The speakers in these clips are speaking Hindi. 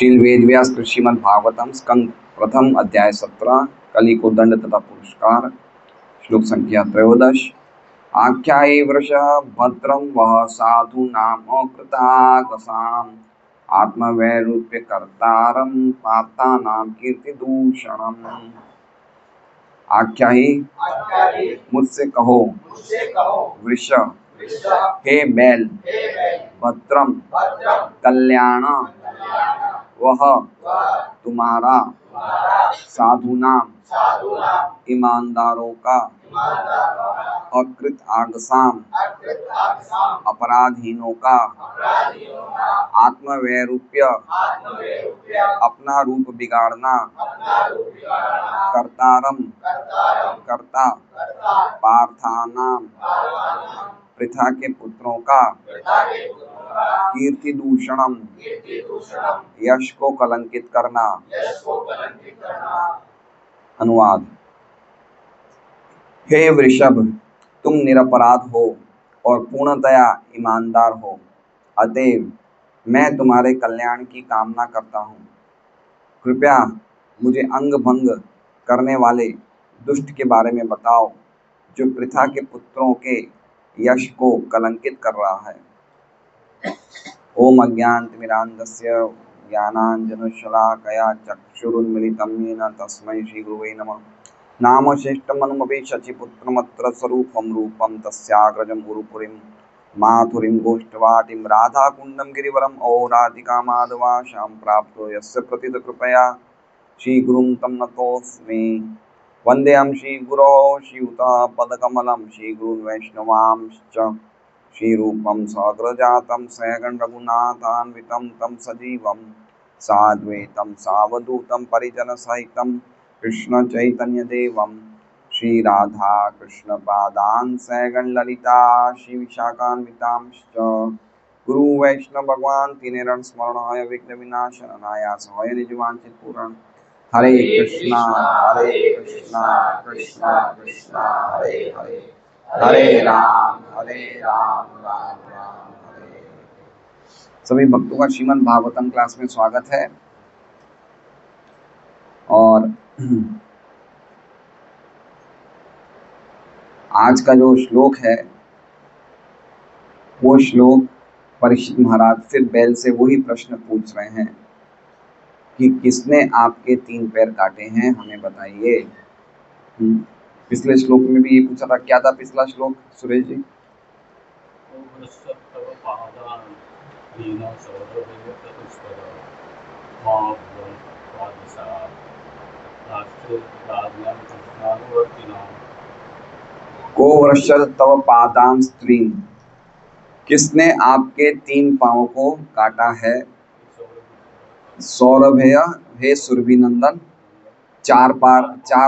श्रील वेदव्यास श्रीमद् भागवतम स्कंद प्रथम अध्याय 17 कली को दंड तथा पुरस्कार श्लोक संख्या 13। आख्यायी वृष भद्रम वह साधु नाम कृतागसाम आत्मवैरूप्य कर्तारम पार्था नाम कीर्ति दूषणम। आख्यायी मुझसे कहो वृष हे बैल भद्रम कल्याण वह तुम्हारा साधुनाम ईमानदारों का अकृत आगसाम अपराधहीनों का आत्मवैरूप्य अपना रूप बिगाड़ना कर्तारम कर्ता पार्थानाम पृथा के पुत्रों का कीर्ति दूषणम यश को कलंकित करना। अनुवाद। हे वृषभ, तुम निरपराध हो और पूर्णतया ईमानदार हो, अतएव मैं तुम्हारे कल्याण की कामना करता हूँ। कृपया मुझे अंग भंग करने वाले दुष्ट के बारे में बताओ जो पृथा के पुत्रों के यश को कलंकित कर रहा है। ओम अज्ञानतिमिरान्धस्य ज्ञानाञ्जनशलाकया चक्षुरुन्मिलितं येन तस्मै श्रीगुरवे नमः। नामशेष्टमनुमपि शचीपुत्रमत्र स्वरूपं रूपं तस्याग्रजं गुरुपुरीं माथुरीं गोष्ठवाटीं राधाकुण्डं गिरिवरम् औराधिकामाधवाशां प्राप्तो यस्य प्रतितकृपया श्रीगुरुं तं नतोऽस्मि। वन्देऽहं श्रीगुरो श्रीयुतपदकमलं श्रीगुरून् वैष्णवांश्च श्रीरूपं साग्रजातं सहगण रघुनाथान्वितं तं सजीवं साद्वैतं सावधूतं परिजनसहितं कृष्ण चैतन्यदेवं श्रीराधा कृष्णपादान् सहगण ललिता श्रीविशाखान्वितांश्च गुरु वैष्णव भगवान् तिनेरण स्मरणाय विघ्न विनाशनाय सहाय निजवांछित पूर्ण। हरे कृष्णा कृष्णा कृष्णा हरे हरे हरे राम राम राम हरे। सभी भक्तों का श्रीमद् भागवतम क्लास में स्वागत है। और आज का जो श्लोक है वो श्लोक परीक्षित महाराज फिर बैल से वही प्रश्न पूछ रहे हैं कि किसने आपके 3 पैर काटे हैं, हमें बताइए। पिछले श्लोक में भी ये पूछा था। क्या था पिछला श्लोक सुरेश जी? को वर्षद तव पादां स्त्रीम, किसने आपके 3 पांव को काटा है? सौरभेय, हे सुरभि नंदन, 4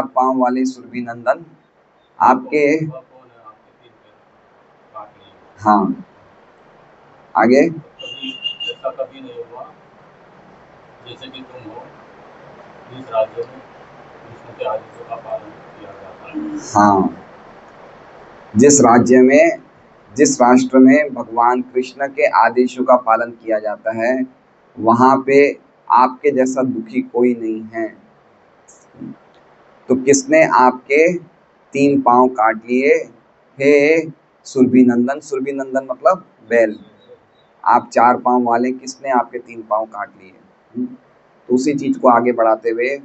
पांव वाले सुरभि नंदन आपके। हाँ, आगे। ऐसा कभी नहीं हुआ जैसे कि तुम हो जिस राज्य में कृष्ण के आदेशों का पालन किया जाता है। हाँ, जिस राज्य में, जिस राष्ट्र में भगवान कृष्ण के आदेशों का पालन किया जाता है वहां पे आपके जैसा दुखी कोई नहीं है। तो किसने आपके 3 पांव काट लिए? हे सुरभि नंदन। सुरभि नंदन मतलब बैल। आप 4 पांव वाले, किसने आपके 3 पांव काट लिए? तो उसी चीज को आगे बढ़ाते हुए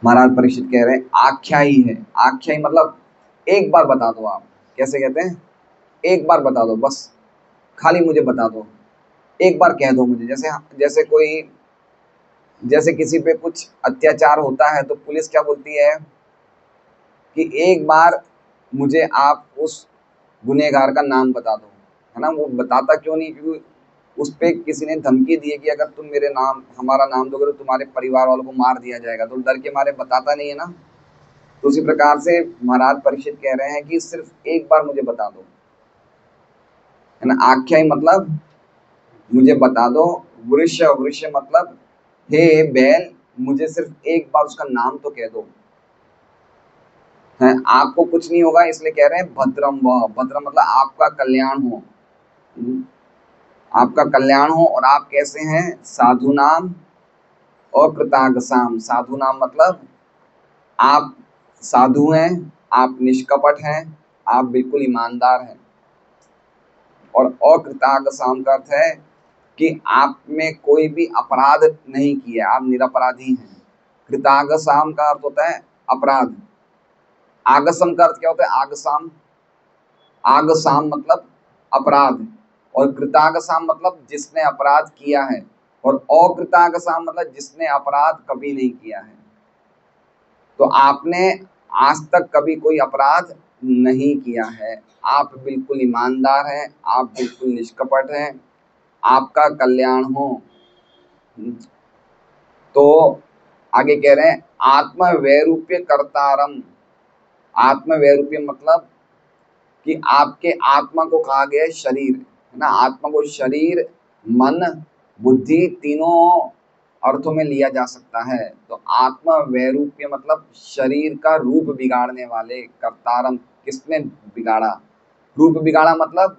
महाराज परीक्षित कह रहे हैं आख्यायी है। आख्यायी मतलब एक बार बता दो। आप कैसे कहते हैं? एक बार बता दो, बस खाली मुझे बता दो, एक बार कह दो मुझे। जैसे किसी पे कुछ अत्याचार होता है तो पुलिस क्या बोलती है कि एक बार मुझे आप उस गुनहगार का नाम बता दो, है ना। वो बताता क्यों नहीं? क्योंकि उस पे किसी ने धमकी दी है कि अगर तुम हमारा नाम दोगे तो तुम्हारे परिवार वालों को मार दिया जाएगा, तो डर के मारे बताता नहीं है ना। तो उसी प्रकार से महाराज परीक्षित कह रहे हैं कि सिर्फ एक बार मुझे बता दो, है ना। आख्यायी मतलब मुझे बता दो। वृष मतलब हे बैल, मुझे सिर्फ एक बार उसका नाम तो कह दो, है। आपको कुछ नहीं होगा इसलिए कह रहे हैं भद्रम वह। भद्रम मतलब आपका कल्याण हो। आपका कल्याण हो और आप कैसे हैं? साधु नाम और कृतागसाम। साधु नाम मतलब आप साधु हैं, आप निष्कपट हैं, आप बिल्कुल ईमानदार हैं। और अकृतागसाम का अर्थ है कि आप में कोई भी अपराध नहीं किया, आप निरपराधी हैं। कृतागसाम का अर्थ होता है अपराध। आगसम का अर्थ क्या होता है? आगसाम, आगसाम मतलब अपराध, और कृतागसाम मतलब जिसने अपराध किया है, और अकृतागसाम मतलब जिसने अपराध कभी नहीं किया है। तो आपने आज तक कभी कोई अपराध नहीं किया है, आप बिल्कुल ईमानदार हैं, आप बिल्कुल निष्कपट हैं, आपका कल्याण हो। तो आगे कह रहे हैं आत्म वैरूप्य कर्तारम। आत्म वैरूप्य मतलब कि आपके आत्मा को कहा गया है शरीर, है ना। आत्मा को शरीर, मन, बुद्धि तीनों अर्थों में लिया जा सकता है। तो आत्मा वैरूप्य मतलब शरीर का रूप बिगाड़ने वाले। कर्तारम, किसने बिगाड़ा? रूप बिगाड़ा मतलब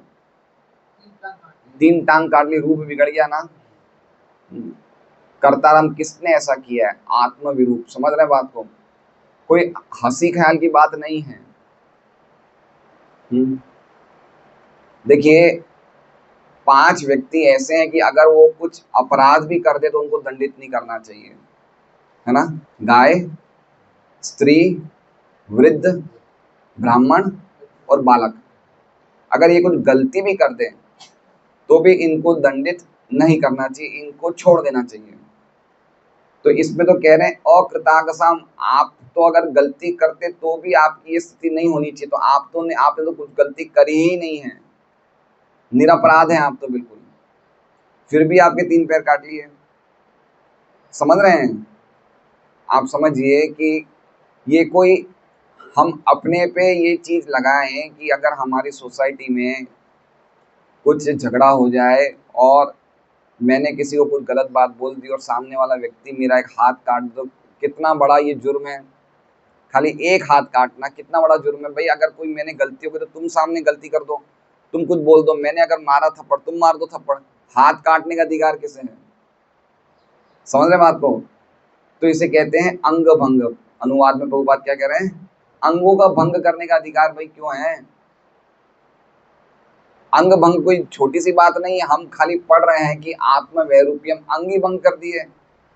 3 टांग काट ली, रूप बिगड़ गया ना। कर्तारम, किसने ऐसा किया है? आत्म विरूप। समझ रहे बात को? कोई हंसी ख्याल की बात नहीं है। देखिए 5 व्यक्ति ऐसे हैं कि अगर वो कुछ अपराध भी कर दे तो उनको दंडित नहीं करना चाहिए, है ना। गाय, स्त्री, वृद्ध, ब्राह्मण और बालक, अगर ये कुछ गलती भी कर दे तो भी इनको दंडित नहीं करना चाहिए, इनको छोड़ देना चाहिए। तो इसमें तो कह रहे हैं अकृतागसाम, आप तो अगर गलती करते तो भी आपकी ये स्थिति नहीं होनी चाहिए। तो आपने तो कुछ गलती करी ही नहीं है, निरपराध हैं आप तो बिल्कुल, फिर भी आपके 3 पैर काट लिए। समझ रहे हैं? आप समझिए कि ये कोई, हम अपने पे ये चीज लगाएं कि अगर हमारी सोसाइटी में कुछ झगड़ा हो जाए और मैंने किसी को कुछ गलत बात बोल दी और सामने वाला व्यक्ति मेरा एक हाथ काट दो, कितना बड़ा ये जुर्म है। खाली एक हाथ काटना कितना बड़ा जुर्म है भाई। अगर कोई मैंने गलती हो गई तो तुम सामने गलती कर दो, तुम कुछ बोल दो, मैंने अगर मारा थप्पड़, तुम मार दो थप्पड़। हाथ काटने का अधिकार किसे है? समझ रहे बात को? तो इसे कहते हैं अंग भंग। अनुवाद में प्रभुपाद क्या कह रहे हैं? अंगों का भंग करने का अधिकार भाई क्यों है? अंग भंग कोई छोटी सी बात नहीं है। हम खाली पढ़ रहे हैं कि आत्म वैरूप्यम, अंग ही भंग कर दिए।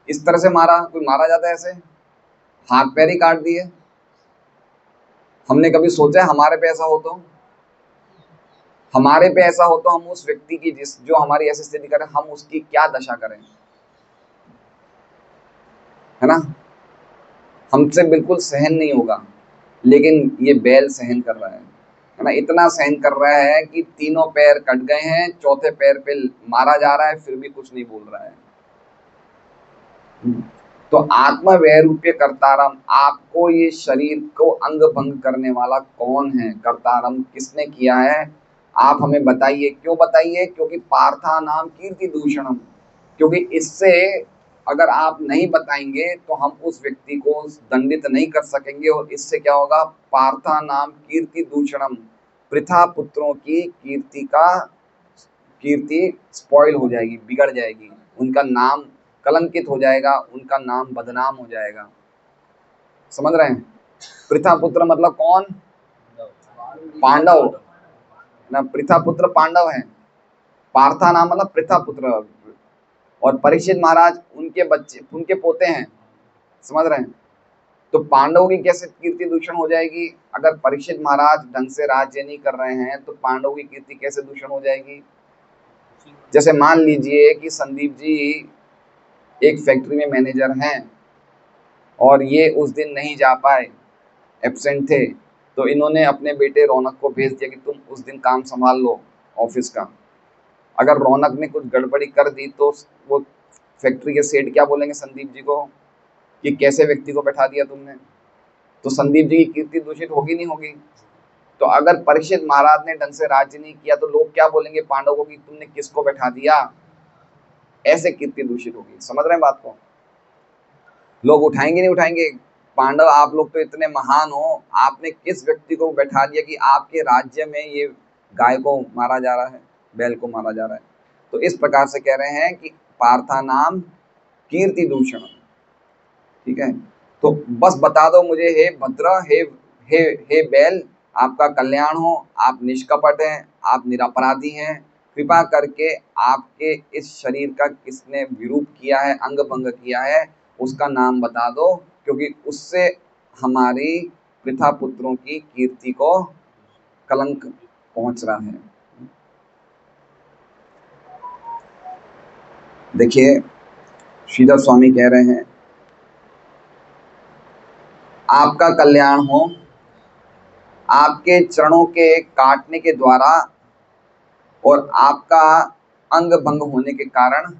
इस तरह से मारा, कोई मारा जाता है ऐसे? हाथ पैर ही काट दिए। हमने कभी सोचा है हमारे पे ऐसा हो तो? हमारे पे ऐसा हो तो हम उस व्यक्ति की जो हमारी ऐसी स्थिति करें, हम उसकी क्या दशा करें, है ना। हमसे बिल्कुल सहन नहीं होगा, लेकिन ये बैल सहन कर रहा है ना। इतना सहन कर रहा है कि 3 पैर कट गए हैं, 4थे पैर पे मारा जा रहा है, फिर भी कुछ नहीं बोल रहा है। तो आत्म वैरूप्य कर्तारम, आपको ये शरीर को अंग भंग करने वाला कौन है? कर्तारम, किसने किया है? आप हमें बताइए। क्यों बताइए? क्योंकि पार्था नाम कीर्ति दूषणम, क्योंकि इससे अगर आप नहीं बताएंगे तो हम उस व्यक्ति को दंडित नहीं कर सकेंगे, और इससे क्या होगा? पार्था नाम कीर्ति दूषणम, पृथा पुत्रों की कीर्ति स्पॉइल हो जाएगी, बिगड़ जाएगी, उनका नाम कलंकित हो जाएगा, उनका नाम बदनाम हो जाएगा। समझ रहे हैं? पृथा पुत्र मतलब कौन? पांडव ना। पृथा पुत्र पांडव हैं। पार्था नाम मतलब पृथा पुत्र, और परीक्षित महाराज उनके बच्चे, उनके पोते हैं। समझ रहे हैं? तो पांडवों की कैसे कीर्ति दूषण हो जाएगी? अगर परीक्षित महाराज ढंग से राज्य नहीं कर रहे हैं तो पांडवों की कीर्ति कैसे दूषण हो जाएगी? जैसे मान लीजिए कि संदीप जी एक फैक्ट्री में मैनेजर हैं और ये उस दिन नहीं जा पाए, एब्सेंट थे, तो इन्होंने अपने बेटे रौनक को भेज दिया कि तुम उस दिन काम संभाल लो ऑफिस का। अगर रौनक ने कुछ गड़बड़ी कर दी तो वो फैक्ट्री के सेठ क्या बोलेंगे संदीप जी को कि कैसे व्यक्ति को बैठा दिया तुमने? तो संदीप जी की कीर्ति दूषित होगी नहीं होगी? तो अगर परीक्षित महाराज ने ढंग से राज्य नहीं किया तो लोग क्या बोलेंगे पांडव को कि तुमने किसको बैठा दिया? ऐसे कीर्ति दूषित होगी। समझ रहे हैं बात को? लोग उठाएंगे नहीं उठाएंगे? पांडव आप लोग तो इतने महान हो, आपने किस व्यक्ति को बैठा दिया कि आपके राज्य में ये गाय को मारा जा रहा है, बैल को मारा जा रहा है? तो इस प्रकार से कह रहे हैं कि पार्था नाम कीर्ति दूषण, ठीक है। तो बस बता दो मुझे, हे भद्र, हे बैल, आपका कल्याण हो, आप निष्कपट हैं, आप निरपराधी हैं, कृपा करके आपके इस शरीर का किसने विरूप किया है, अंग भंग किया है, उसका नाम बता दो, क्योंकि उससे हमारी पृथा पुत्रों की कीर्ति को कलंक पहुंच रहा है। देखिए श्रीधर स्वामी कह रहे हैं, आपका कल्याण हो, आपके चरणों के काटने के द्वारा और आपका अंग भंग होने के कारण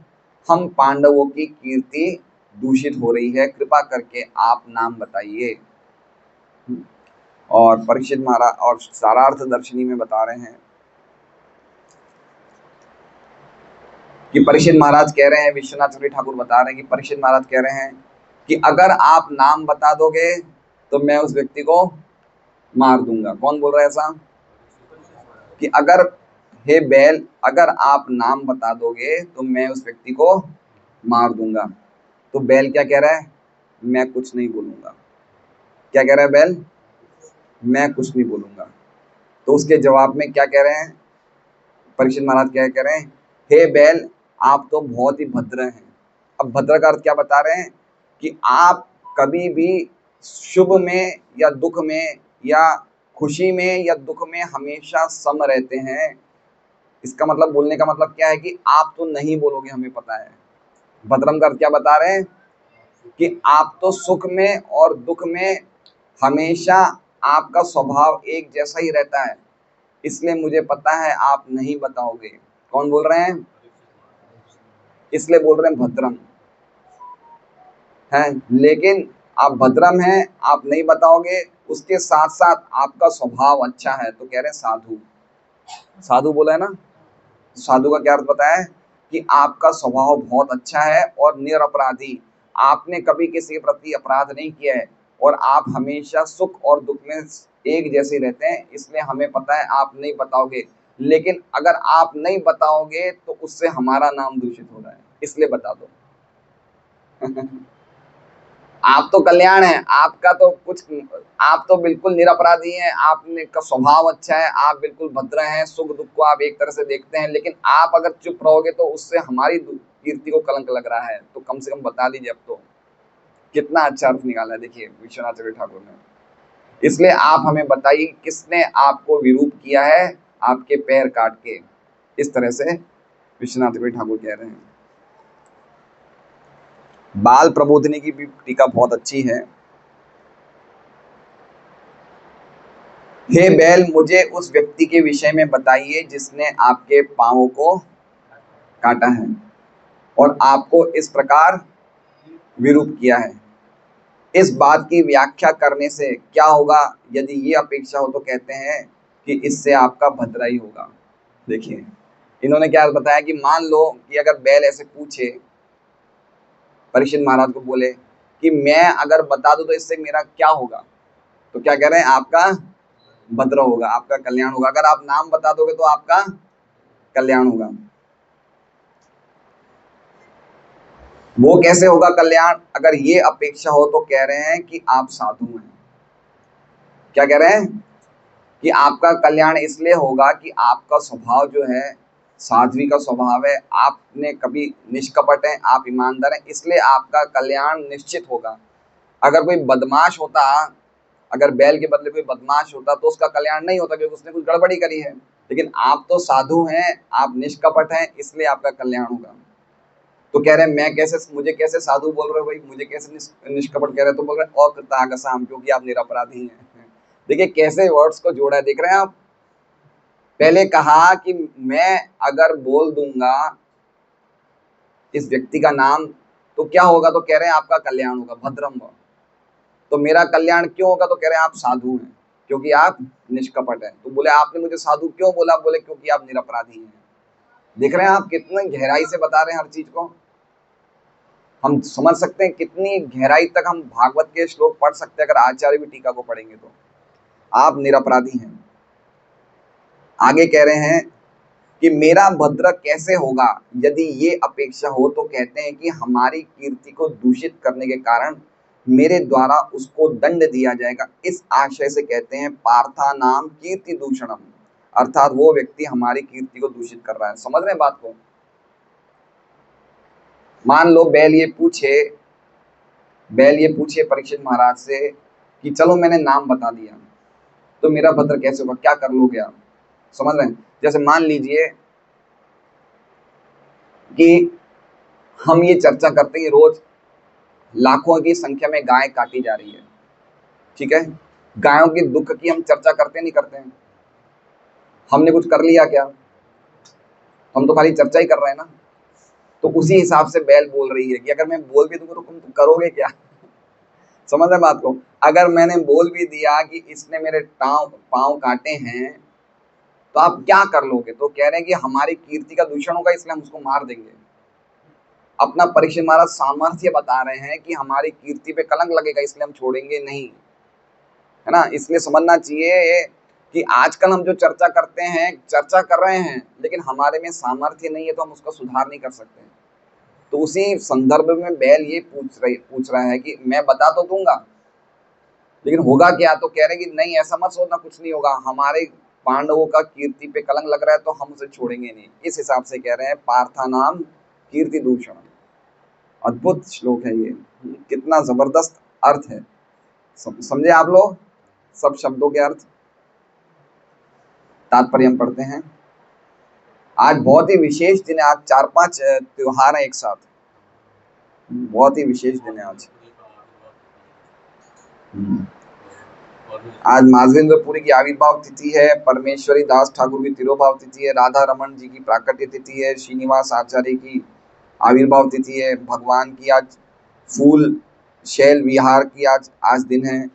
हम पांडवों की कीर्ति दूषित हो रही है, कृपा करके आप नाम बताइए। और परीक्षित महाराज और सारार्थ दर्शनी में बता रहे हैं कि परीक्षित महाराज कह रहे हैं, विश्वनाथ चक्रवर्ती ठाकुर बता रहे हैं कि परीक्षित महाराज कह रहे हैं कि अगर आप नाम बता दोगे तो मैं उस व्यक्ति को मार दूंगा। कौन बोल रहा है ऐसा? कि अगर, हे बैल, अगर आप नाम बता दोगे तो मैं उस व्यक्ति को मार दूंगा। तो बैल क्या कह रहा है? मैं कुछ नहीं बोलूंगा। क्या कह रहा है बैल? मैं कुछ नहीं बोलूंगा। तो उसके जवाब में क्या कह रहे हैं परीक्षित महाराज? क्या कह रहे हैं? हे बैल, आप तो बहुत ही भद्र हैं। अब भद्र का अर्थ क्या बता रहे हैं? कि आप कभी भी शुभ में या दुख में या खुशी में या दुख में हमेशा सम रहते हैं। इसका मतलब, बोलने का मतलब क्या है कि आप तो नहीं बोलोगे, हमें पता है। भद्रम का अर्थ क्या बता रहे हैं? कि आप तो सुख में और दुख में हमेशा आपका स्वभाव एक जैसा ही रहता है, इसलिए मुझे पता है आप नहीं बताओगे। कौन बोल रहे हैं? इसलिए बोल रहे हैं भद्रम है। लेकिन आप भद्रम हैं, आप नहीं बताओगे, उसके साथ साथ आपका स्वभाव अच्छा है, तो कह रहे हैं साधु। साधु बोला है ना? साधु का क्या अर्थ बताया? कि आपका स्वभाव बहुत अच्छा है और निरपराधी, आपने कभी किसी के प्रति अपराध नहीं किया है और आप हमेशा सुख और दुख में एक जैसे रहते हैं, इसलिए हमें पता है आप नहीं बताओगे। लेकिन अगर आप नहीं बताओगे तो उससे हमारा नाम दूषित हो रहा है, इसलिए बता दो। आप तो कल्याण है, आपका तो कुछ, आप तो बिल्कुल निरपराधी हैं, आपने का स्वभाव अच्छा है, आप बिल्कुल भद्र हैं, सुख दुख को आप एक तरह से देखते हैं। लेकिन आप अगर चुप रहोगे तो उससे हमारी कीर्ति को कलंक लग रहा है, तो कम से कम बता दीजिए। अब तो कितना अच्छा अर्थ निकाला है देखिए विश्वनाथ चक्रवर्ती ठाकुर ने। इसलिए आप हमें बताइए किसने आपको विरूप किया है, आपके पैर काट के। इस तरह से विश्वनाथ चक्रवर्ती ठाकुर कह रहे हैं। बाल प्रबोधिनी की भी टीका बहुत अच्छी है। हे बैल, मुझे उस व्यक्ति के विषय में बताइए जिसने आपके पांवों को काटा है और आपको इस प्रकार विरूप किया है। इस बात की व्याख्या करने से क्या होगा? यदि ये अपेक्षा हो तो कहते हैं कि इससे आपका भद्रा ही होगा। देखिए इन्होंने क्या बताया कि मान लो कि अगर बैल ऐसे पूछे, परीक्षित महाराज को बोले कि मैं अगर बता दूं तो इससे मेरा क्या होगा, तो क्या कह रहे हैं? आपका भद्र होगा, आपका कल्याण होगा। अगर आप नाम बता दोगे तो आपका कल्याण होगा। वो कैसे होगा कल्याण? अगर ये अपेक्षा हो तो कह रहे हैं कि आप साधु हैं। क्या कह रहे हैं? कि आपका कल्याण इसलिए होगा कि आपका स्वभाव जो है साध्वी का स्वभाव है, आपने कभी निष्कपट है, आप ईमानदार हैं, इसलिए आपका कल्याण निश्चित होगा। अगर कोई बदमाश होता, अगर बैल के बदले कोई बदमाश होता तो उसका कल्याण नहीं होता, क्योंकि उसने कुछ गड़बड़ी करी है। लेकिन आप तो साधु हैं, आप निष्कपट हैं, इसलिए आपका कल्याण होगा। तो कह रहे हैं मैं कैसे, मुझे कैसे साधु बोल रहे हो भाई, मुझे कैसे निष्कपट कह रहे हो? तो बोल रहे हैं अकृतागसाम, क्योंकि आप निरपराधी हैं। देखिए कैसे वर्ड्स को जोड़ा है, देख रहे हैं आप? पहले कहा कि मैं अगर बोल दूंगा इस व्यक्ति का नाम तो क्या होगा, तो कह रहे हैं आपका कल्याण होगा, भद्रम। तो मेरा कल्याण क्यों होगा? तो कह रहे हैं आप साधु हैं क्योंकि आप निष्कपट हैं। तो बोले आपने मुझे साधु क्यों बोला? बोले क्योंकि आप निरपराधी हैं। देख रहे हैं आप कितने गहराई से बता रहे हैं हर चीज को। हम समझ सकते हैं कितनी गहराई तक हम भागवत के श्लोक पढ़ सकते हैं अगर आचार्य भी टीका को पढ़ेंगे तो। आप निरपराधी हैं। आगे कह रहे हैं कि मेरा भद्र कैसे होगा, यदि ये अपेक्षा हो तो कहते हैं कि हमारी कीर्ति को दूषित करने के कारण मेरे द्वारा उसको दंड दिया जाएगा। इस आशय से कहते हैं पार्थानाम कीर्ति दूषणम, अर्थात वो व्यक्ति हमारी कीर्ति को दूषित कर रहा है। समझ रहे हैं बात को? मान लो बैल ये पूछे परीक्षित महाराज से कि चलो मैंने नाम बता दिया तो मेरा भद्र कैसे होगा, क्या कर लोगे आप? समझ रहे हैं? जैसे मान लीजिए कि हम ये चर्चा करते हैं रोज लाखों की संख्या में गाय काटी जा रही है, ठीक है? गायों के दुख की हम चर्चा करते नहीं करते हैं? हमने कुछ कर लिया क्या? हम तो खाली चर्चा ही कर रहे हैं ना। तो उसी हिसाब से बैल बोल रही है कि अगर मैं बोल भी दूंगा तो तुम करोगे क्या? समझ रहे बात को? अगर मैंने बोल भी दिया कि इसने मेरे पाँव काटे हैं तो आप क्या कर लोगे? तो कह रहे हैं कि हमारी कीर्ति का दूषण होगा इसलिए हम उसको मार देंगे। अपना परीक्षित महाराज सामर्थ्य बता रहे हैं कि हमारी कीर्ति पे कलंक लगेगा इसलिए हम छोड़ेंगे नहीं, है ना। इसलिए समझना चाहिए कि आजकल हम जो चर्चा करते हैं, चर्चा कर रहे हैं, लेकिन हमारे में सामर्थ्य नहीं है तो हम उसका सुधार नहीं कर सकते। तो उसी संदर्भ में बैल ये पूछ रहा है कि मैं बता तो दूंगा लेकिन होगा क्या? तो कह रहे हैं कि नहीं ऐसा मत सोचना, कुछ नहीं होगा, हमारे पांडवों का कीर्ति पे कलंक लग रहा है तो हम उसे छोड़ेंगे नहीं। इस हिसाब से कह रहे हैं पार्थानाम कीर्ति दूषण। अद्भुत श्लोक है ये, कितना जबरदस्त अर्थ है। समझे आप लोग सब शब्दों के अर्थ? तात्पर्य हम पढ़ते हैं। आज बहुत ही विशेष दिन है, आज 4-5 त्योहार हैं एक साथ, बहुत ही विशेष दिन है आज। आज माधवेंद्रपुरी की आविर्भाव तिथि है, परमेश्वरी दास ठाकुर की तिरोभाव तिथि है, राधा रमन जी की प्राकट्य तिथि है, श्रीनिवास आचार्य की आविर्भाव तिथि है, भगवान की आज फूल शैल विहार की आज दिन है,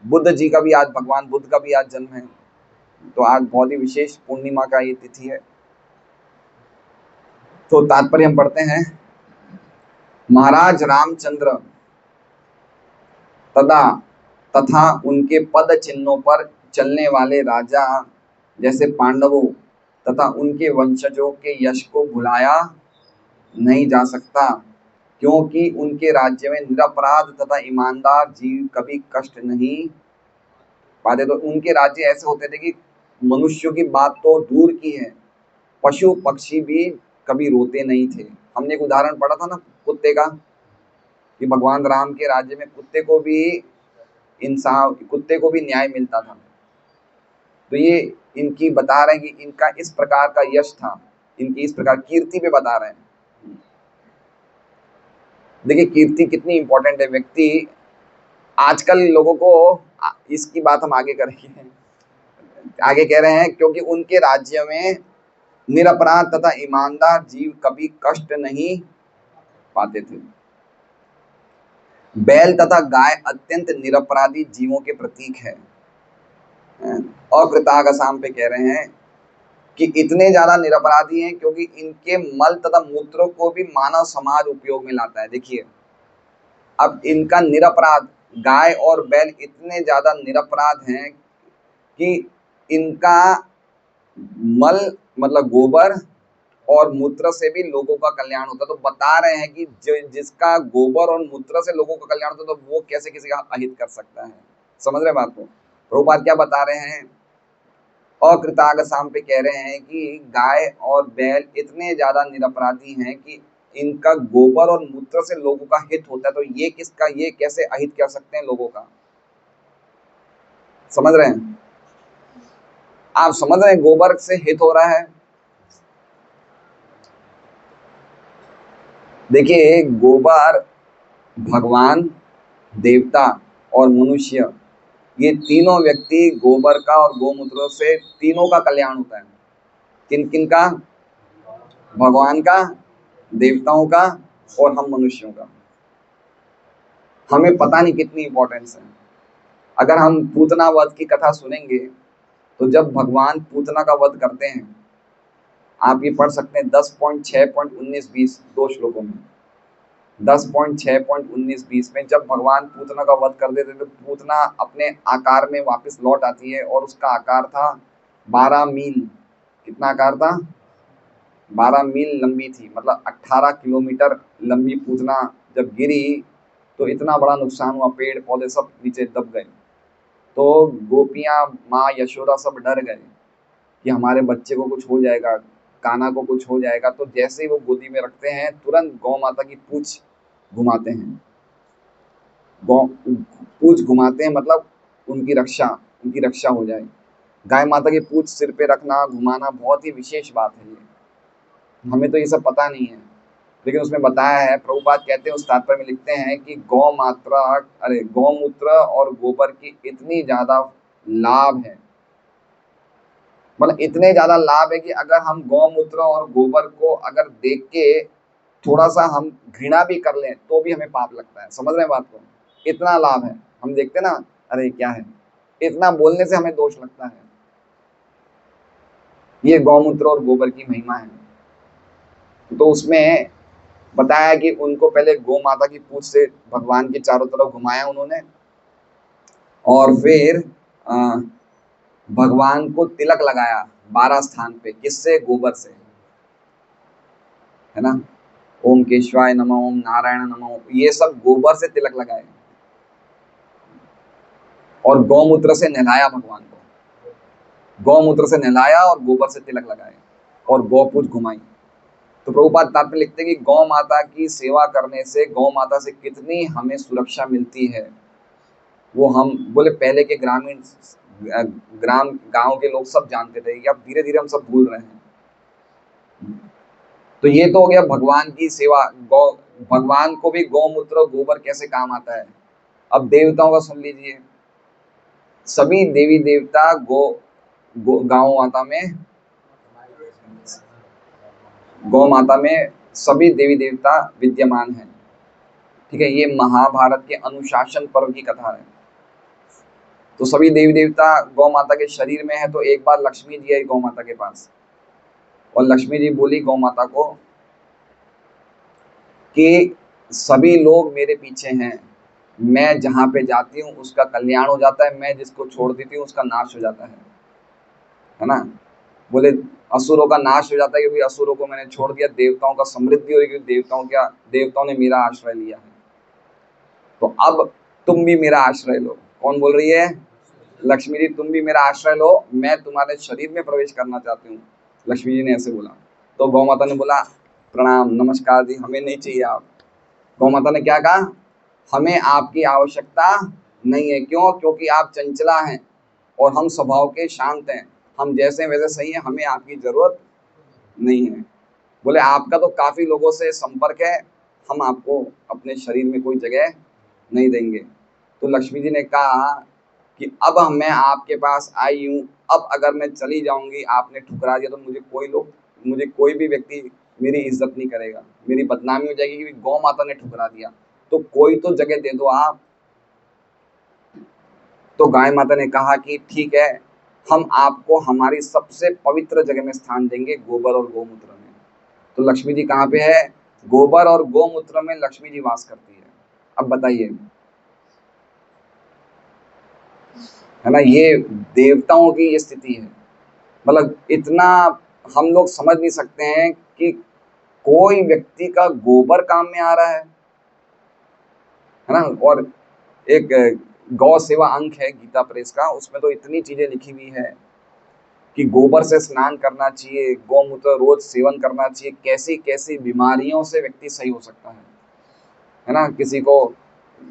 बुद्ध जी का भी आज, भगवान बुद्ध का भी आज जन्म है। तो आज बहुत ही विशेष पूर्णिमा का ये तिथि है। तो तात्पर्य हम पढ़ते हैं। महाराज रामचंद्र तथा उनके पद चिन्हों पर चलने वाले राजा जैसे पांडवों तथा उनके वंशजों के यश को भुलाया नहीं जा सकता, क्योंकि उनके राज्य में निरपराध तथा ईमानदार जीव कभी कष्ट नहीं पाते। तो उनके राज्य ऐसे होते थे कि मनुष्यों की बात तो दूर की है, पशु पक्षी भी कभी रोते नहीं थे। हमने एक उदाहरण पढ़ा था ना कुत्ते का, कि भगवान राम के राज्य में कुत्ते को भी न्याय मिलता था। तो ये इनकी बता रहे हैं कि इनका इस प्रकार का यश था, इनकी इस प्रकार कीर्ति पे बता रहे हैं। देखिए कीर्ति कितनी इंपॉर्टेंट है। व्यक्ति आजकल लोगों को, इसकी बात हम आगे करेंगे, आगे कह रहे हैं क्योंकि उनके राज्य में निरपराध तथा ईमानदार जीव कभी कष्ट नहीं पाते थे। बैल तथा गाय अत्यंत निरपराधी जीवों के प्रतीक है। और कृताग असाम पे कह रहे हैं कि इतने ज्यादा निरपराधी हैं क्योंकि इनके मल तथा मूत्रों को भी मानव समाज उपयोग में लाता है। देखिए अब इनका निरपराध, गाय और बैल इतने ज्यादा निरपराध हैं कि इनका मल मतलब गोबर और मूत्र से भी लोगों का कल्याण होता है। तो बता रहे हैं कि जिसका गोबर और मूत्र से लोगों का कल्याण होता है तो वो कैसे किसी का अहित कर सकता है। समझ रहे बात को? प्रभुपाद क्या बता रहे हैं? अकृताग साम पे कह रहे हैं कि गाय और बैल इतने ज्यादा निरपराधी हैं कि इनका गोबर और मूत्र से लोगों का हित होता है, तो ये कैसे अहित कर सकते हैं लोगों का? समझ रहे हैं आप? समझ रहे हैं गोबर से हित हो रहा है। देखिए गोबर, भगवान, देवता और मनुष्य, ये तीनों व्यक्ति गोबर का और गोमूत्र से तीनों का कल्याण होता है। किन किन का? भगवान का, देवताओं का और हम मनुष्यों का। हमें पता नहीं कितनी इंपॉर्टेंस है। अगर हम पूतना वध की कथा सुनेंगे तो जब भगवान पूतना का वध करते हैं, आप ये पढ़ सकते हैं 10.6.19-20 दो श्लोकों में। 10.6.19-20 में जब भगवान पूतना का वध कर देते तो पूतना अपने आकार में वापस लौट आती है और उसका आकार था 12 मील। कितना आकार था? 12 मील लंबी थी, मतलब 18 किलोमीटर लंबी पूतना जब गिरी तो इतना बड़ा नुकसान हुआ, पेड़ पौधे सब नीचे दब गए। तो गोपियां, माँ यशोदा सब डर गए कि हमारे बच्चे को कुछ हो जाएगा, कान्हा को कुछ हो जाएगा। तो जैसे ही वो गोदी में रखते हैं, तुरंत गौ माता की पूंछ घुमाते हैं। गौ पूंछ घुमाते हैं मतलब उनकी रक्षा हो जाए। गाय माता की पूंछ सिर पे रखना, घुमाना बहुत ही विशेष बात है ये। हमें तो ये सब पता नहीं है, लेकिन उसमें बताया है। प्रभुपाद कहते हैं, उस तात्पर्य में लिखते हैं कि गौमूत्र और गोबर की इतनी ज्यादा लाभ है, मतलब इतने ज्यादा लाभ है कि अगर हम गौमूत्र और गोबर को अगर देख के थोड़ा सा हम घृणा भी कर लें तो भी हमें पाप लगता है। समझ रहे हैं बात को? इतना लाभ है। हम देखते ना, अरे क्या है, इतना बोलने से हमें दोष लगता है। ये गौमूत्र और गोबर की महिमा है। तो उसमें बताया कि उनको पहले गौ माता की पूंछ से भगवान के चारों तरफ घुमाया उन्होंने, और फिर भगवान को तिलक लगाया 12 स्थान पे। किससे? गोबर से, है ना। ओम केशवाय नमः, ओम नारायण नमः, ये सब गोबर से तिलक लगाए। और गौमूत्र से नहलाया भगवान को, गौमूत्र से नहलाया और गोबर से तिलक लगाए और गौपूछ घुमाई। तो प्रभुपाद तात्पर्य लिखते हैं कि गौ माता की सेवा करने से, गौ माता से कितनी हमें सुरक्षा मिलती है, वो हम बोले पहले के ग्राम गांव के लोग सब जानते थे, कि अब धीरे धीरे हम सब भूल रहे हैं। तो ये तो हो गया भगवान की सेवा। गौ भगवान को भी गौमूत्र और गोबर कैसे काम आता है। अब देवताओं का सुन लीजिए। सभी देवी देवता गौ माता में सभी देवी देवता विद्यमान हैं। ठीक है, ये महाभारत के अनुशासन पर्व की कथा है। तो सभी देवी देवता गौ माता के शरीर में है। तो एक बार लक्ष्मी जी आई गौ माता के पास, और लक्ष्मी जी बोली गौ माता को कि सभी लोग मेरे पीछे हैं, मैं जहां पे जाती हूँ उसका कल्याण हो जाता है, मैं जिसको छोड़ देती हूँ उसका नाश हो जाता है ना। बोले असुरों का नाश हो जाता है क्योंकि असुरों को मैंने छोड़ दिया, देवताओं का समृद्धि हो रही क्योंकि देवताओं ने मेरा आश्रय लिया है। तो अब तुम भी मेरा आश्रय लो। कौन बोल रही है? लक्ष्मी जी, तुम भी मेरा आश्रय लो, मैं तुम्हारे शरीर में प्रवेश करना चाहती हूँ। लक्ष्मी जी ने ऐसे बोला। तो गौ माता ने बोला, प्रणाम नमस्कार जी, हमें नहीं चाहिए आप। गौ माता ने क्या कहा? हमें आपकी आवश्यकता नहीं है। क्यों? क्योंकि आप चंचला हैं और हम स्वभाव के शांत हैं, हम जैसे वैसे सही हैं, हमें आपकी जरूरत नहीं है। बोले आपका तो काफी लोगों से संपर्क है, हम आपको अपने शरीर में कोई जगह नहीं देंगे। तो लक्ष्मी जी ने कहा कि अब मैं आपके पास आई हूँ, अब अगर मैं चली जाऊंगी, आपने ठुकरा दिया, तो मुझे कोई भी व्यक्ति मेरी इज्जत नहीं करेगा, मेरी बदनामी हो जाएगी कि गौ माता ने ठुकरा दिया, तो कोई तो जगह दे दो आप। तो गाय माता ने कहा कि ठीक है, हम आपको हमारी सबसे पवित्र जगह में स्थान देंगे, गोबर और गोमूत्र में। तो लक्ष्मी जी कहाँ पे है? गोबर और गोमूत्र में लक्ष्मी जी वास करती है। अब बताइए, है ना, ये देवताओं की ये स्थिति है। मतलब इतना हम लोग समझ नहीं सकते हैं कि कोई व्यक्ति का गोबर काम में आ रहा है ना। और एक गौ सेवा अंक है गीता प्रेस का, उसमें तो इतनी चीजें लिखी हुई है कि गोबर से स्नान करना चाहिए, गौमूत्र रोज सेवन करना चाहिए, कैसी कैसी बीमारियों से व्यक्ति सही हो सकता है ना। किसी को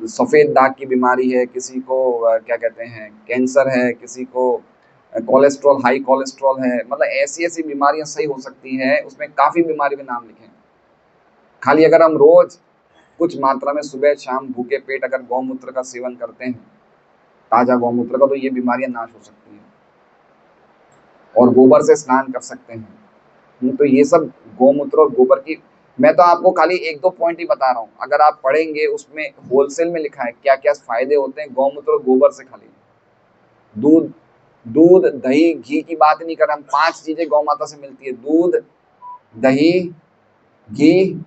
सफेद दाग की बीमारी है, किसी को क्या कहते हैं कैंसर है, किसी को कोलेस्ट्रॉल, हाई कोलेस्ट्रॉल है, मतलब ऐसी ऐसी बीमारियां सही हो सकती हैं। उसमें काफी बीमारी के नाम लिखे हैं। खाली अगर हम रोज कुछ मात्रा में सुबह शाम भूखे पेट अगर गौमूत्र का सेवन करते हैं, ताजा गौमूत्र का, तो ये बीमारियां नाश हो सकती हैं। और गोबर से स्नान कर सकते हैं। तो ये सब गौमूत्र और गोबर की, मैं तो आपको खाली एक दो पॉइंट ही बता रहा हूँ। अगर आप पढ़ेंगे उसमें होलसेल में लिखा है क्या क्या फायदे होते हैं गौमूत्र और गोबर से। खाली दूध दूध दही घी की बात नहीं कर रहे हम, 5 चीजें गौ माता से मिलती है: दूध, दही, घी,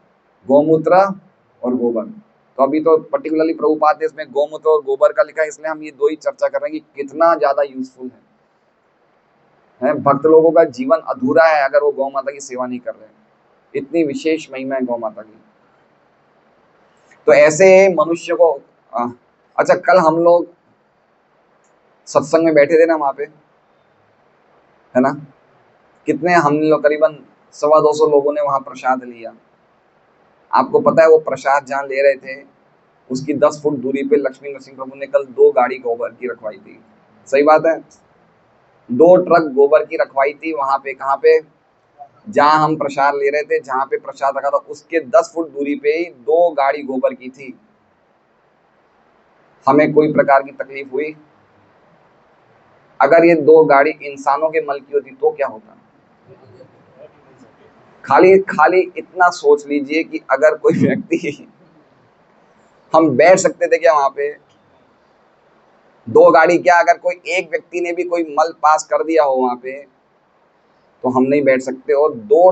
गौमूत्र और गोबर। तो अभी तो पर्टिकुलरली प्रभुपाद ने इसमें गौमूत्र और गोबर का लिखा है, इसलिए हम ये दो ही चर्चा कर रहे हैं कि कितना ज्यादा यूजफुल है। है। भक्त लोगों का जीवन अधूरा है अगर वो गौ माता की सेवा नहीं कर रहे। इतनी विशेष महिमा है गौ माता की। तो ऐसे मनुष्य को अच्छा, कल हम लोग सत्संग में बैठे थे ना वहां पे, है ना, कितने हम लोग, करीबन 250 लोगों ने वहां प्रसाद लिया। आपको पता है वो प्रसाद जहाँ ले रहे थे उसकी 10 फुट दूरी पे लक्ष्मी नरसिंह प्रभु ने कल 2 गाड़ी गोबर की रखवाई थी। सही बात है, 2 ट्रक गोबर की रखवाई थी वहां पे। कहाँ पे? जहां हम प्रसाद ले रहे थे, जहां पे प्रसाद रखा था उसके 10 फुट दूरी पे ही 2 गाड़ी गोबर की थी। हमें कोई प्रकार की तकलीफ हुई? अगर ये 2 गाड़ी इंसानों के मल की होती तो क्या होता? खाली खाली इतना सोच लीजिए कि अगर कोई व्यक्ति, हम बैठ सकते थे क्या वहां पे? 2 गाड़ी क्या, अगर कोई एक व्यक्ति ने भी कोई मल पास कर दिया हो वहां पे तो हम नहीं बैठ सकते। और 2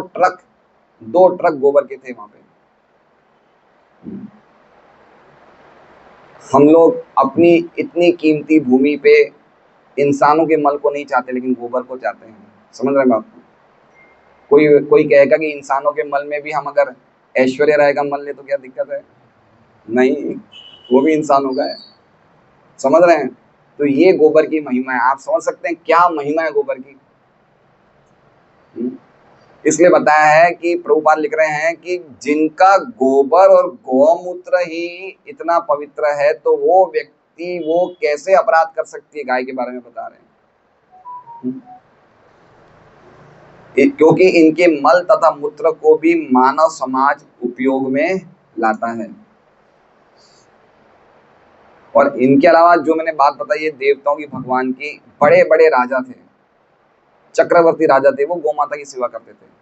ट्रक गोबर के थे वहां पे। हम लोग अपनी इतनी कीमती भूमि पे इंसानों के मल को नहीं चाहते लेकिन गोबर को चाहते हैं। समझ रहे हैं बात को? कोई कोई कहेगा कि इंसानों के मल में भी हम अगर ऐश्वर्य राय का मल ले तो क्या दिक्कत है? नहीं, वो भी इंसानों का है। समझ रहे हैं? तो ये गोबर की महिमा है। आप समझ सकते हैं क्या महिमा है गोबर की। इसलिए बताया है कि प्रभुपाद लिख रहे हैं कि जिनका गोबर और गौमूत्र ही इतना पवित्र है तो वो व्यक्ति वो कैसे अपराध कर सकती है। गाय के बारे में बता रहे हैं। क्योंकि इनके मल तथा मूत्र को भी मानव समाज उपयोग में लाता है। और इनके अलावा जो मैंने बात बताई है देवताओं की, भगवान की, बड़े बड़े राजा थे, चक्रवर्ती राजा थे, वो गौ माता की सेवा करते थे।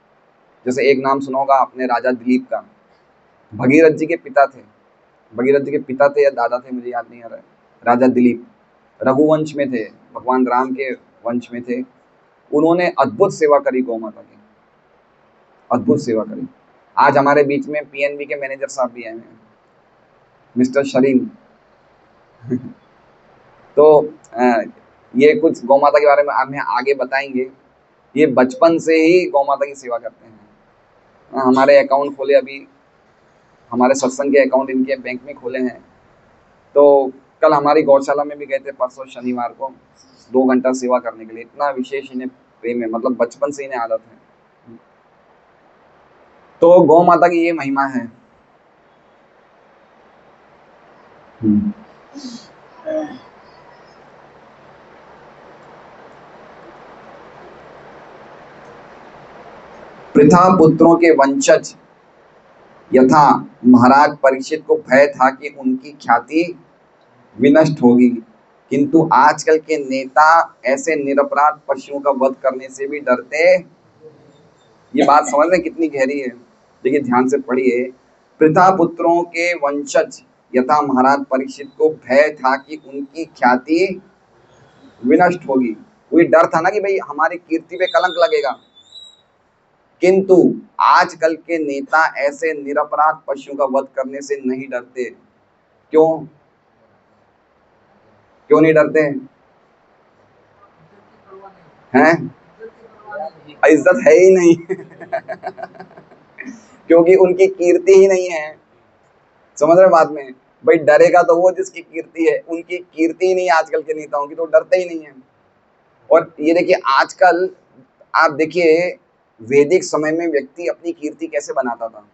जैसे एक नाम सुना होगा आपने, राजा दिलीप का। भगीरथ जी के पिता थे। भगीरथ जी के पिता थे या दादा थे मुझे याद नहीं आ रहा है। राजा दिलीप रघुवंश में थे, भगवान राम के वंश में थे। उन्होंने अद्भुत सेवा करी गौ माता की, अद्भुत सेवा करी। आज हमारे बीच में पीएनबी के मैनेजर साहब भी आए हैं, मिस्टर शरीन। तो ये कुछ गौ माता के बारे में हमें आगे बताएंगे। ये बचपन से ही गौ माता की सेवा करते हैं। हमारे अकाउंट खोले अभी, हमारे सत्संग के अकाउंट इनके बैंक में खोले हैं। तो कल हमारी गौशाला में भी गए थे, परसों शनिवार को 2 घंटा सेवा करने के लिए। इतना विशेष इन्हें प्रेम है, मतलब बचपन से इन्हें आदत है। तो गौ माता की ये महिमा है। पृथा पुत्रों के वंशज यथा महाराज परीक्षित को भय था कि उनकी ख्याति विनष्ट होगी, किंतु आजकल के नेता ऐसे निरपराध पशुओं का वध करने से भी डरते। ये बात समझ रहे कितनी गहरी है? देखिए ध्यान से पढ़िए। पृथा पुत्रों के वंशज यथा महाराज परीक्षित को भय था कि उनकी ख्याति विनष्ट होगी। वही डर था ना कि भाई हमारी कीर्ति पे कलंक लगेगा। किंतु आजकल के नेता ऐसे निरपराध पशुओं का वध करने से नहीं डरते। क्यों? क्यों नहीं डरते हैं? इज्जत है ही नहीं। क्योंकि उनकी कीर्ति ही नहीं है। समझ रहे बात में? भाई डरेगा तो वो जिसकी कीर्ति है, उनकी कीर्ति ही नहीं आजकल के नेताओं की, तो डरते ही नहीं है। और ये देखिए आजकल आप देखिए वैदिक समय में व्यक्ति अपनी कीर्ति कैसे बनाता था।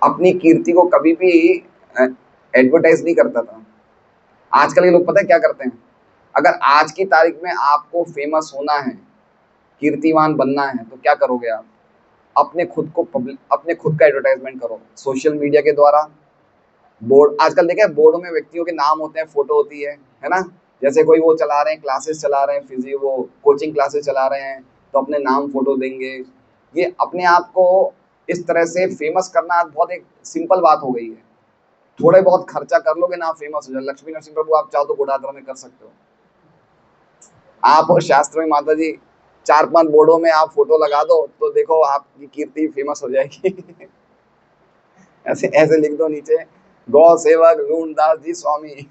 अपनी कीर्ति को कभी भी एडवर्टाइज नहीं करता था। आजकल के लोग पता है क्या करते हैं? अगर आज की तारीख में आपको फेमस होना है, कीर्तिवान बनना है, तो क्या करोगे आप? अपने खुद का एडवर्टाइजमेंट करो सोशल मीडिया के द्वारा। बोर्ड आजकल देखा है, बोर्डों में व्यक्तियों के नाम होते हैं, फोटो होती है ना। जैसे कोई वो चला रहे हैं, क्लासेस चला रहे हैं, फिजियो वो कोचिंग क्लासेस चला रहे हैं, तो अपने नाम फोटो देंगे। ये अपने आप को इस तरह से फेमस करना बहुत एक सिंपल बात हो गई है। थोड़े बहुत खर्चा कर लोगे ना, फेमस हो जाए। लक्ष्मी नरसिंह प्रभु आप चाहो तो गोडादरा में कर सकते हो। आप और शास्त्र में माता जी 4-5 बोर्डों में आप फोटो लगा दो तो देखो आपकी कीर्ति फेमस हो जाएगी। ऐसे ऐसे लिख दो नीचे, गौ सेवक लूणदास जी स्वामी।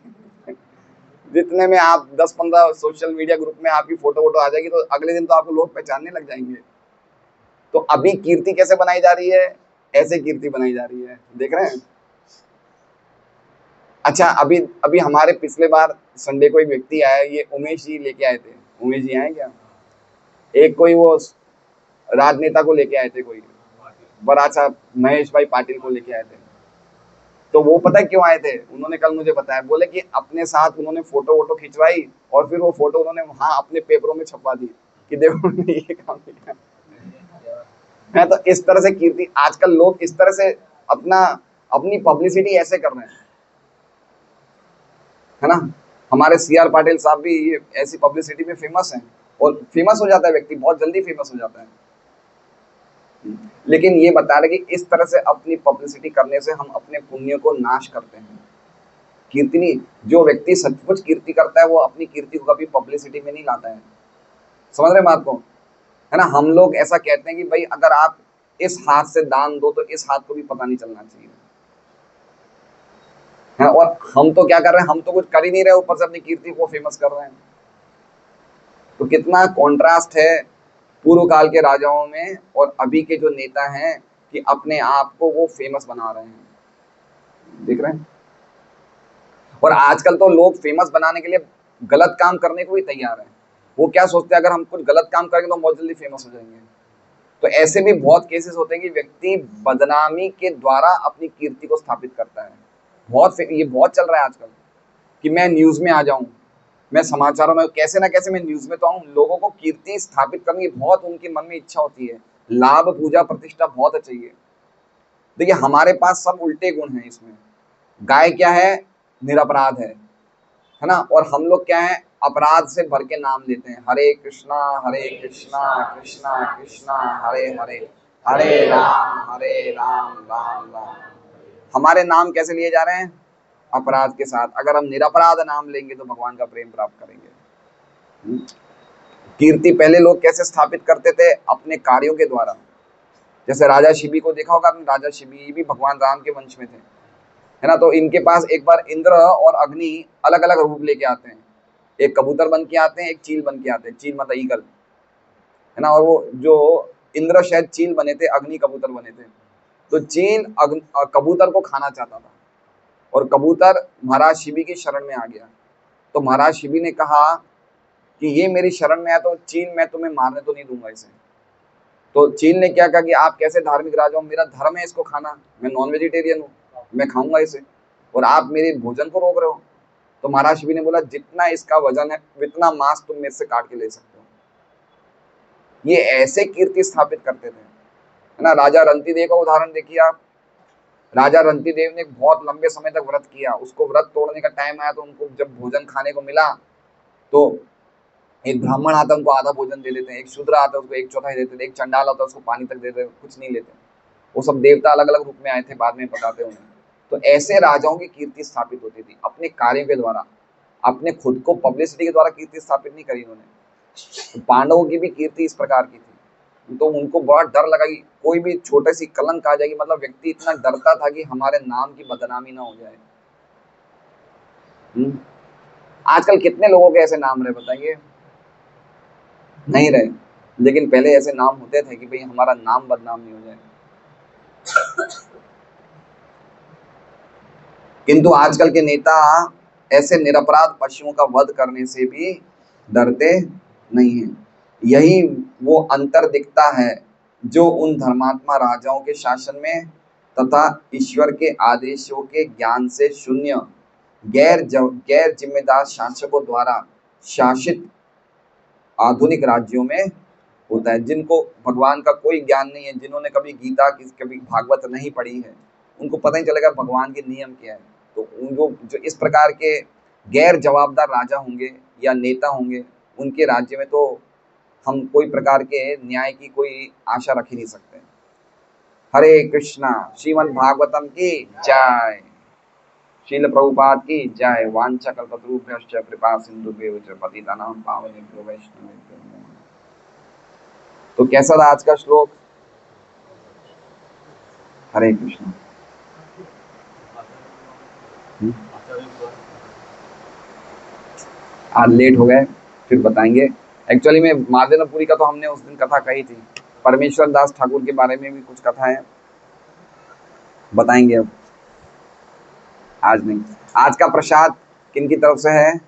जितने में आप 10-15 सोशल मीडिया ग्रुप में आपकी फोटो वोटो आ जाएगी तो अगले दिन तो आपको लोग पहचानने लग जाएंगे। तो अभी कीर्ति कैसे बनाई जा रही है? ऐसे कीर्ति बनाई जा रही है, देख रहे हैं। अच्छा, अभी अभी हमारे पिछले बार संडे को एक व्यक्ति आया, ये उमेश जी लेके आए थे। उमेश जी आए क्या? एक कोई वो राजनेता को लेके आए थे, कोई बराड़ साहब महेश भाई पाटिल को लेके आए थे। तो वो पता है क्यों आए थे? उन्होंने कल मुझे बताया, बोले कि अपने साथ उन्होंने फोटो वोटो खिंचवाई और फिर वो फोटो उन्होंने वहां अपने पेपरों में छपवा दी कि देखो उन्होंने ये काम किया है। तो इस तरह से कीर्ति, आजकल लोग इस तरह से अपना अपनी पब्लिसिटी ऐसे कर रहे हैं, है ना। हमारे CR पाटिल साहब भी ये ऐसी पब्लिसिटी में फेमस हैं, और फेमस हो जाता है व्यक्ति, बहुत जल्दी फेमस हो जाता है। लेकिन ये बता रहे कि इस तरह से अपनी पब्लिसिटी करने से हम अपने पुण्य को नाश करते हैं। कीर्ति नहीं, जो व्यक्ति सचमुच कीर्ति करता है वो अपनी कीर्ति को कभी पब्लिसिटी में नहीं लाता है। समझ रहे बात को, है ना। हम लोग ऐसा कहते हैं कि भाई अगर आप इस हाथ से दान दो तो इस हाथ को भी पता नहीं चलना चाहिए, है। और हम तो क्या कर रहे हैं, हम तो कुछ कर ही नहीं रहे, ऊपर से अपनी कीर्ति को फेमस कर रहे हैं। तो कितना कॉन्ट्रास्ट है पूर्व काल के राजाओं में और अभी के जो नेता हैं, कि अपने आप को वो फेमस बना रहे हैं, देख रहे हैं। और आजकल तो लोग फेमस बनाने के लिए गलत काम करने को भी तैयार हैं। वो क्या सोचते हैं, अगर हम कुछ गलत काम करेंगे तो बहुत जल्दी फेमस हो जाएंगे। तो ऐसे भी बहुत केसेस होते हैं कि व्यक्ति बदनामी के द्वारा अपनी कीर्ति को स्थापित करता है। ये बहुत चल रहा है आजकल, कि मैं न्यूज में आ जाऊं, मैं समाचारों में कैसे ना कैसे मैं न्यूज में तो आऊं। लोगों को कीर्ति स्थापित करने की बहुत उनके मन में इच्छा होती है, लाभ पूजा प्रतिष्ठा बहुत चाहिए। देखिए हमारे पास सब उल्टे गुण हैं इसमें। गाय क्या है? निरपराध है ना। और हम लोग क्या है? अपराध से भर के नाम लेते हैं, हरे कृष्णा कृष्णा कृष्णा हरे हरे, हरे राम राम राम। हमारे नाम कैसे लिए जा रहे हैं? अपराध के साथ। अगर हम निरपराध नाम लेंगे तो भगवान का प्रेम प्राप्त करेंगे। कीर्ति पहले लोग कैसे स्थापित करते थे? अपने कार्यों के द्वारा। जैसे राजा शिबी को देखा होगा आपने, राजा शिबी भी भगवान राम के वंश में थे, है ना। तो इनके पास एक बार इंद्र और अग्नि अलग अलग रूप लेके आते हैं। एक कबूतर बन के आते हैं, एक चील बन के आते हैं। चील मतलब ईगल, है ना। और वो जो इंद्र शायद चील बने थे, अग्नि कबूतर बने थे। तो चील कबूतर को खाना चाहता था, और कबूतर महाराज शिबी की शरण में आ गया। तो महाराज शिबी ने कहा कि ये मेरी शरण में है तो चील मैं तुम्हें मारने तो नहीं दूंगा इसे। तो चील ने क्या कहा कि आप कैसे धार्मिक राजा हो, मेरा धर्म है इसको खाना, मैं नॉन वेजिटेरियन हूँ, मैं खाऊंगा इसे, और आप मेरे भोजन को रोक रहे हो। तो महाराज शिबी ने बोला जितना इसका वजन है उतना मांस तुम मेरे से काट के ले सकते हो। ये ऐसे कीर्ति स्थापित करते थे, है ना। राजा रंतिदेव का उदाहरण देखिए आप। राजा रंतिदेव ने बहुत लंबे समय तक व्रत किया, उसको व्रत तोड़ने का टाइम आया तो उनको जब भोजन खाने को मिला तो एक ब्राह्मण आता है उनको आधा भोजन दे देते हैं, एक शूद्र आता है उसको एक चौथाई देते हैं, एक चंडाल आता है उसको पानी तक देते हैं, कुछ नहीं लेते। वो सब देवता अलग अलग रूप में आए थे, बाद में बताते उन्हें। तो ऐसे राजाओं की कीर्ति स्थापित होती थी अपने कार्यों के द्वारा, अपने खुद को पब्लिसिटी के द्वारा कीर्ति स्थापित नहीं करी उन्होंने। तो पांडवों की भी कीर्ति इस प्रकार की थी। तो उनको बड़ा डर लगा कि कोई भी छोटे सी कलंक आ जाएगी, मतलब व्यक्ति इतना डरता था कि हमारे नाम की बदनामी ना हो जाए। आजकल कितने लोगों के ऐसे नाम रहे बताइए? नहीं रहे। लेकिन पहले ऐसे नाम होते थे कि भाई हमारा नाम बदनाम नहीं हो जाए। किंतु आजकल के नेता ऐसे निरपराध पशुओं का वध करने से भी डरते नहीं हैं। यही वो अंतर दिखता है जो उन धर्मात्मा राजाओं के शासन में तथा ईश्वर के आदेशों के ज्ञान से शून्य गैर जिम्मेदार शासकों द्वारा शासित आधुनिक राज्यों में होता है। जिनको भगवान का कोई ज्ञान नहीं है, जिन्होंने कभी गीता की कभी भागवत नहीं पढ़ी है, उनको पता नहीं चलेगा भगवान के नियम क्या है। तो उनको जो इस प्रकार के गैर जवाबदार राजा होंगे या नेता होंगे, उनके राज्य में तो हम कोई प्रकार के न्याय की कोई आशा रख ही नहीं सकते। हरे कृष्णा। श्रीमद् भागवतम की जय। शील प्रभुपाद की जय। वांछा कल्पतरुभ्यश्च कृपा सिंधुभ्यो च पतितानां पावनेभ्यो वैष्णवेभ्यो नमः। तो कैसा था आज का श्लोक? हरे कृष्ण। आज लेट हो गए, फिर बताएंगे। एक्चुअली में महादेवपुरी का तो हमने उस दिन कथा कही थी, परमेश्वर दास ठाकुर के बारे में भी कुछ कथा है, बताएंगे अब, आज नहीं। आज का प्रसाद किन की तरफ से है?